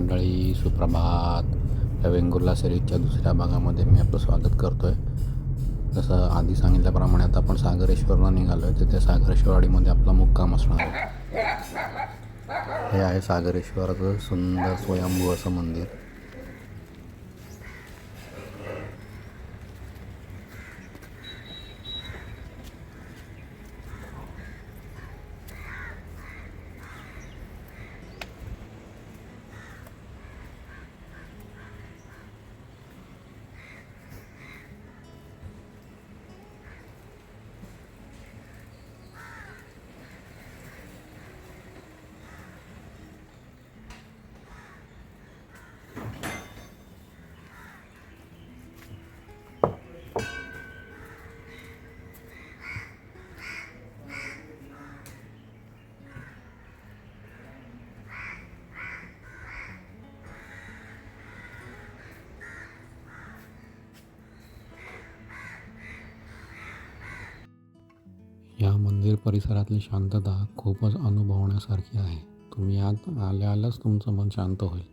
मंडळी, सुप्रभात. या वेंगुर्ला सिरीजच्या दुसऱ्या भागामध्ये मी आपलं स्वागत करतो आहे. जसं आधी सांगितल्याप्रमाणे आता आपण सागरेश्वरला निघालो आहे. तिथे सागरेश्वरवाडीमध्ये आपला मुक्काम असणार आहे. हे आहे सागरेश्वराचं सुंदर स्वयंभू असं मंदिर. या मंदिर परिसरातली शांतता खूपच अनुभवण्यासारखी आहे. तुम्ही आत आल्याच तुमचं मन शांत होईल.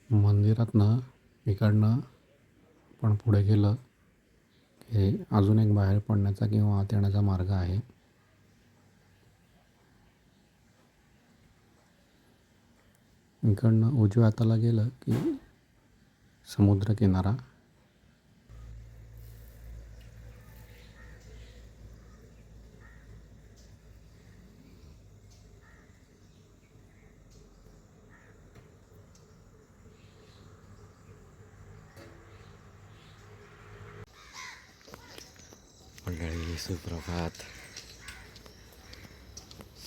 मंदिरातनं इकडनं पण पुढे गेलं की अजून एक बाहेर पडण्याचा किंवा आत येण्याचा मार्ग आहे. इकडनं उजव्या हाताला गेलं की समुद्रकिनारा. मंडळी, सुप्रभात.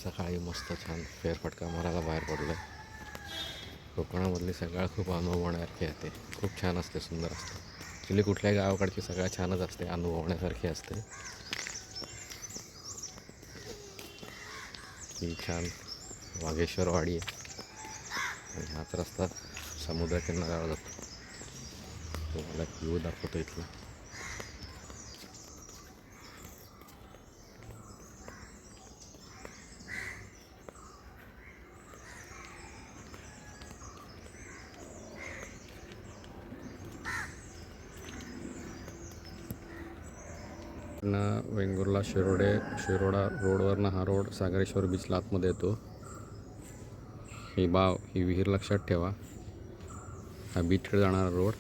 सकाळी मस्त छान फेरफटका मारायला बाहेर पडलो. कोकणामधली सगळं खूप अनुभवण्यासारखी असते. खूप छान असते, सुंदर असते. ॲक्च्युली कुठल्याही गावाकडची सगळ्यात छानच असते, अनुभवण्यासारखी असते. ही छान वाघेश्वरवाडी आहे आणि हाच रस्ता समुद्रकिनाऱ्यावर जातो. तुम्हाला व्ह्यू दाखवतो इथला. वेंगुर्ला शिरोडा रोडवरनं हा रोड सागरेश्वर बीचला आतमध्ये येतो. ही विहीर लक्षात ठेवा. हा बीचकडे जाणारा रोड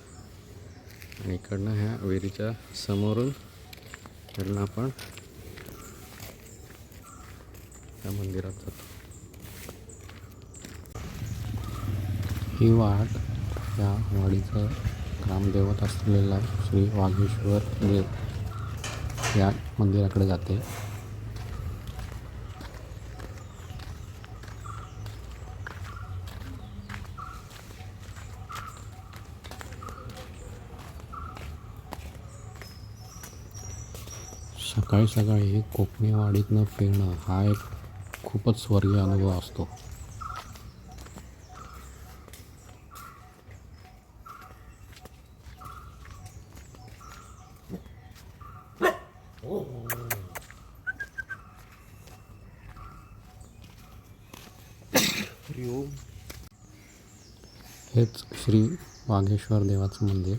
आणि इकडनं ह्या विहिरीच्या समोरून इकडनं आपण त्या मंदिरात जातो. ही वाट या वाडीचं ग्रामदेवत असलेला श्री वाघेश्वर देव या मंदिराकडे जाते. सकाळी सकाळी कोकणी वाडीतनं फिरणं हा एक खूपच स्वर्गीय अनुभव असतो. हेच श्री वाघेश्वर देवाचं मंदिर.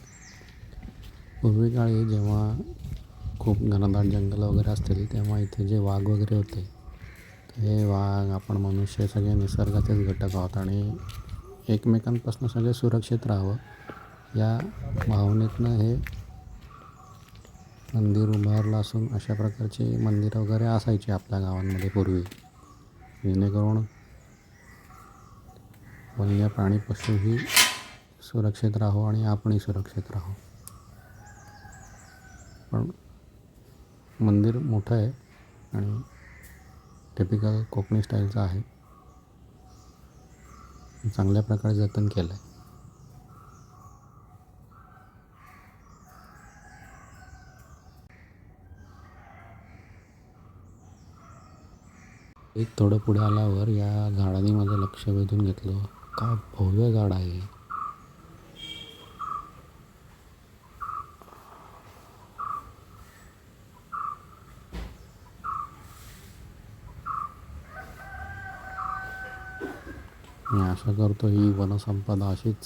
पूर्वी काळी जेव्हा खूप घनदाट जंगलं वगैरे असतील तेव्हा इथे जे वाघ वगैरे होते, हे वाघ, आपण मनुष्य सगळे निसर्गाचेच घटक आहोत आणि एकमेकांपासून सगळे सुरक्षित राहावं या भावनेतनं हे मंदिर उभारलं असून अशा प्रकारची मंदिरं वगैरे असायची आपल्या गावांमध्ये पूर्वी, जेणेकरून वन्य प्राणी पशुही सुरक्षित राहो आणि आपणही सुरक्षित राहो. पण मंदिर मोठं आहे आणि टिपिकल कोकणी स्टाईलचं आहे. चांगल्या प्रकारे जतन केलं आहे. एक थोडं पुढे आल्यावर या झाडांनी माझं लक्ष वेधून घेतलं. काय भव्य झाड आहे. मी आशा करतो ही वनसंपदा अशीच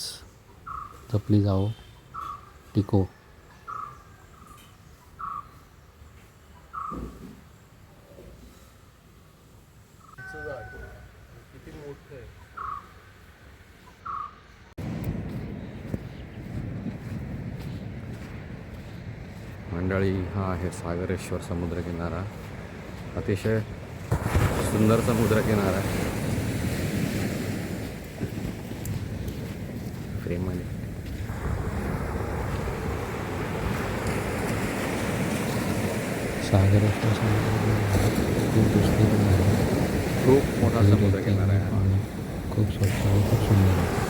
जपली जावो, टिको. किती मोठं आहे. मंडळी, हा आहे सागरेश्वर समुद्रकिनारा. अतिशय सुंदर समुद्रकिनारा आहे. फ्रेममध्ये सागरेश्वर समुद्रकिनारा खूप विस्तीर्ण आहे. खूप मोठा समुद्रकिनारा आहे. खूप स्वच्छ आणि खूप सुंदर आहे.